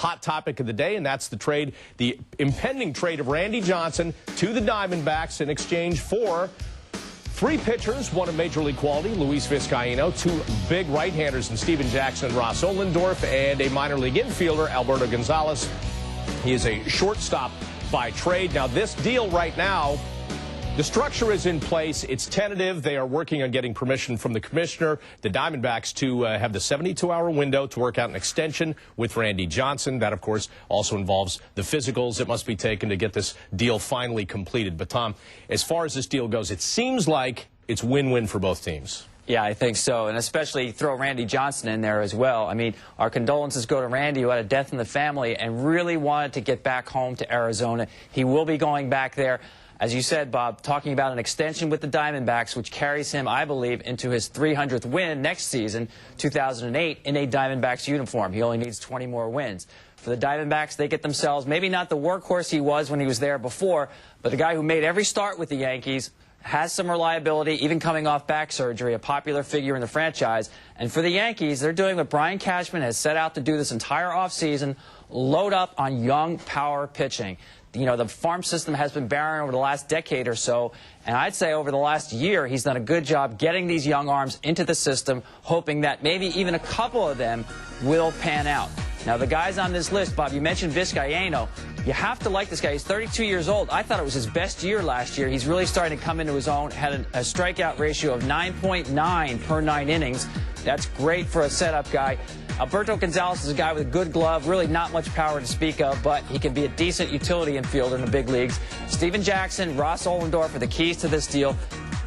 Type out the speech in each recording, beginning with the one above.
hot topic of the day, and that's the impending trade of Randy Johnson to the Diamondbacks in exchange for 3 pitchers, one of Major League quality, Luis Vizcaino, 2 big right-handers in Steven Jackson and Ross Ohlendorf, and a minor league infielder, Alberto Gonzalez. He is a shortstop by trade. Now, this deal right now, the structure is in place. It's tentative. They are working on getting permission from the commissioner, the Diamondbacks, to have the 72-hour window to work out an extension with Randy Johnson. That, of course, also involves the physicals that must be taken to get this deal finally completed. But, Tom, as far as this deal goes, it seems like it's win-win for both teams. Yeah, I think so, and especially throw Randy Johnson in there as well. I mean, our condolences go to Randy, who had a death in the family and really wanted to get back home to Arizona. He will be going back there. As you said, Bob, talking about an extension with the Diamondbacks, which carries him, I believe, into his 300th win next season, 2008, in a Diamondbacks uniform. He only needs 20 more wins. For the Diamondbacks, they get themselves maybe not the workhorse he was when he was there before, but the guy who made every start with the Yankees, has some reliability, even coming off back surgery, a popular figure in the franchise. And for the Yankees, they're doing what Brian Cashman has set out to do this entire offseason, load up on young power pitching. You know, the farm system has been barren over the last decade or so, and I'd say over the last year he's done a good job getting these young arms into the system, hoping that maybe even a couple of them will pan out. Now, the guys on this list, Bob, you mentioned Vizcaino. You have to like this guy. He's 32 years old. I thought it was his best year last year. He's really starting to come into his own, had a strikeout ratio of 9.9 per 9 innings. That's great for a setup guy. Alberto Gonzalez is a guy with a good glove, really not much power to speak of, but he can be a decent utility infielder in the big leagues. Steven Jackson, Ross Ohlendorf are the keys to this deal.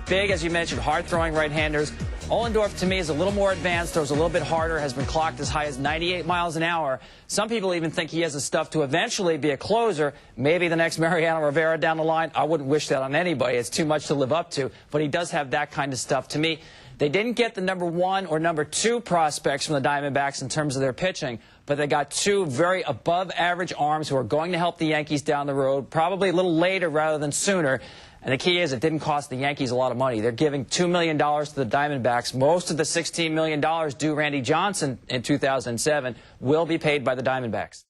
Big, as you mentioned, hard-throwing right-handers. Ohlendorf, to me, is a little more advanced, throws a little bit harder, has been clocked as high as 98 miles an hour. Some people even think he has the stuff to eventually be a closer, maybe the next Mariano Rivera down the line. I wouldn't wish that on anybody. It's too much to live up to, but he does have that kind of stuff. To me, they didn't get the #1 or #2 prospects from the Diamondbacks in terms of their pitching, but they got 2 very above-average arms who are going to help the Yankees down the road, probably a little later rather than sooner. And the key is it didn't cost the Yankees a lot of money. They're giving $2 million to the Diamondbacks. Most of the $16 million due Randy Johnson in 2007 will be paid by the Diamondbacks.